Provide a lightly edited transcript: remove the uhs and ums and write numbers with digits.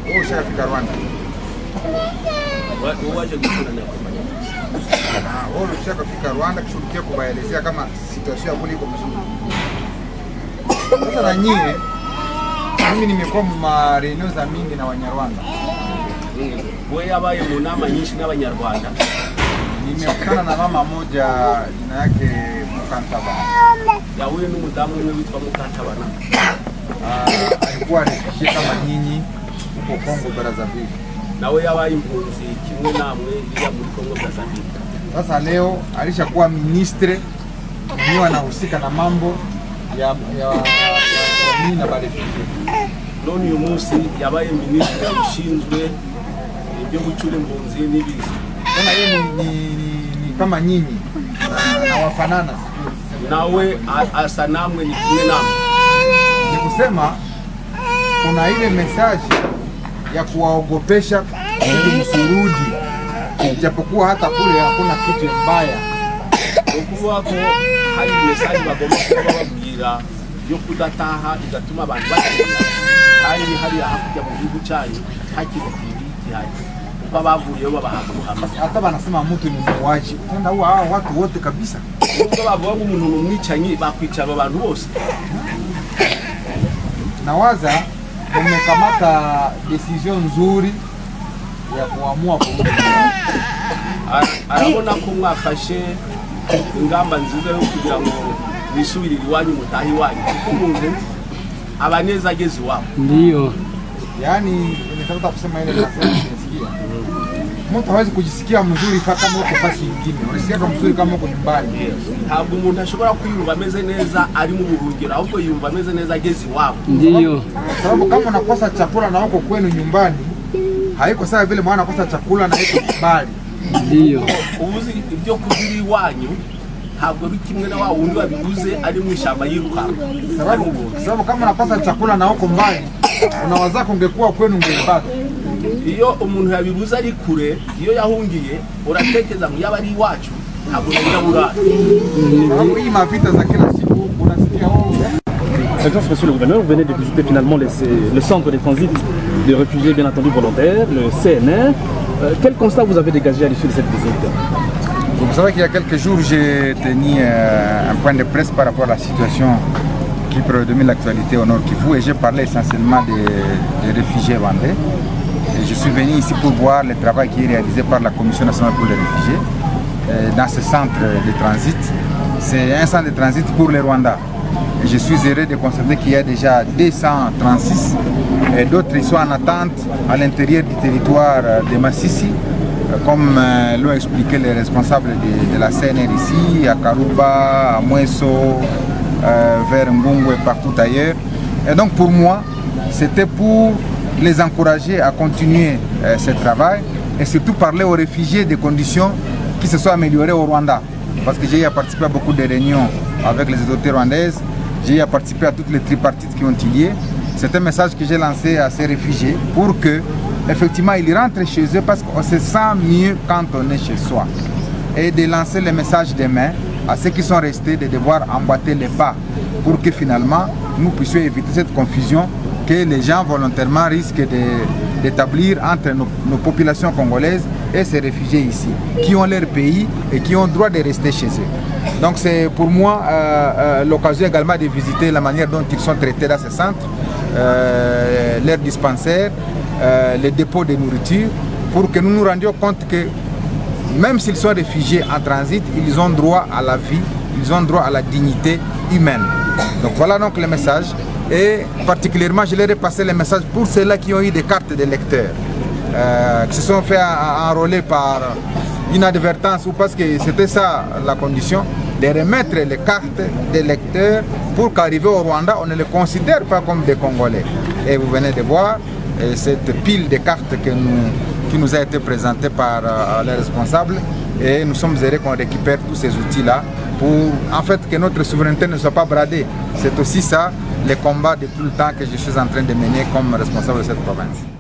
Wewe ushafika Rwanda? Waje kukutana na wewe ushafika Rwanda kushughulikia kubaelezea kama situation ya kule iko mzuri. Sasa na nyie, mimi nimekuwa ma reunion za mingi na Wanyarwanda. Wewe yabaye mu nama nyinshi n'Abanyarwanda. Nimekutana na mama moja jina yake Mukantabana. Ya huyu ni mdamu witwa Mukantabana. Alikuwa refugee kama nyinyi huko Kongo Brazzaville. Na wewe yabaye impunzi kimwe namwe ya muri Kongo Brazzaville. Sasa leo alishakuwa ministre mwenyewe anahusika na mambo ya mimi na barefugee. None uyu munsi yabaye ministre ushinzwe ibyo gucura impunzi n'ibizi. Tena yeye ni kama nyinyi na wafanana. Nawe asa namwe ni kimwe namwe. Ni kusema kuna ile message ya kuwaogopesha ili msurudi, japokuwa hata kule hakuna kitu mbaya. Ukuvuga ko hari message bagomba kubabwira yo kudataha igatuma abantu bakira. Hari hakujya mu gihugu cyanyu hakiri kihari. Kuba bavuyeyo babahaguhama. Hata banasema mtu ni muuaji. Tena hao watu wote kabisa. Nubwo bavuga ngo umuntu numwicanyi bakwica abantu bose. Nawaza mmekamata decision nzuri ya kuamua kurudi. Arabona ko mwafashe ingamba nziza yo kugira ngo bisubirire iwanyu mutahi wanyu. Kuko munze abaneza ageze iwabo. Ndio. Yaani nimetafuta kusema ile nasema nisikia. Mtu hawezi kujisikia mzuri kama uko fasi nyingine. Unasikia kama mzuri kama uko nyumbani. Ntabwo umuntu ashobora kwiyumva ameze neza ari mu buhungiro, ahubwo yumva ameze neza ageze iwabo. Ndio. Sababu kama unakosa chakula na uko kwenu nyumbani, haiko sawa vile mwana anakosa chakula na yuko mbali. Ndio. Ubuzi ibyo kuziri iwanyu ntabwo bikimwe na wa wundi wabiguze ari mu ishamba yiruka. Sababu kama unakosa chakula na uko mbali, unawaza kungekuwa kwenu ngebaki. Iyo umuntu yabibuza ari kure, iyo yahungiye uratekeza mu yabari iwacu ntabwo yabura. Sababu hii mavita za kila siku unasikia Excellence, Monsieur le Gouverneur, vous venez de visiter finalement le centre de transit de réfugiés bien entendu volontaires, le CNR. Quel constat vous avez dégagé à l'issue de cette visite? Vous savez qu'il y a quelques jours, j'ai tenu un point de presse par rapport à la situation qui prédomine l'actualité au Nord Kivu et j'ai parlé essentiellement des réfugiés rwandais. Et je suis venu ici pour voir le travail qui est réalisé par la Commission nationale pour les réfugiés dans ce centre de transit. C'est un centre de transit pour les Rwandais. Et je suis heureux de constater qu'il y a déjà 236 et d'autres sont en attente à l'intérieur du territoire de Massissi, comme l'ont expliqué les responsables de la CNR ici, à Karuba, à Mweso, vers Ngungu et partout ailleurs. Et donc pour moi, c'était pour les encourager à continuer ce travail et surtout parler aux réfugiés des conditions qui se sont améliorées au Rwanda. Parce que j'ai participé à beaucoup de réunions avec les autorités rwandaises, j'ai participé à toutes les tripartites qui ont lié. C'est un message que j'ai lancé à ces réfugiés pour que, effectivement, ils rentrent chez eux parce qu'on se sent mieux quand on est chez soi. Et de lancer le message demain à ceux qui sont restés de devoir emboîter les pas pour que finalement nous puissions éviter cette confusion que les gens volontairement risquent d'établir entre nos populations congolaises et ces réfugiés ici, qui ont leur pays et qui ont le droit de rester chez eux. Donc c'est pour moi l'occasion également de visiter la manière dont ils sont traités dans ce centre, leurs dispensaires, les dépôts de nourriture, pour que nous nous rendions compte que même s'ils sont réfugiés en transit, ils ont droit à la vie, ils ont droit à la dignité humaine. Donc voilà donc le message. Et particulièrement, je leur ai passé le message pour ceux-là qui ont eu des cartes de lecteurs, qui se sont fait enrôler par inadvertance ou parce que c'était ça la condition, de remettre les cartes des lecteurs pour qu'arrivé au Rwanda, on ne les considère pas comme des Congolais. Et vous venez de voir cette pile de cartes qui nous a été présentée par les responsables et nous sommes heureux qu'on récupère tous ces outils-là pour en fait que notre souveraineté ne soit pas bradée. C'est aussi ça le combat de tout le temps que je suis en train de mener comme responsable de cette province.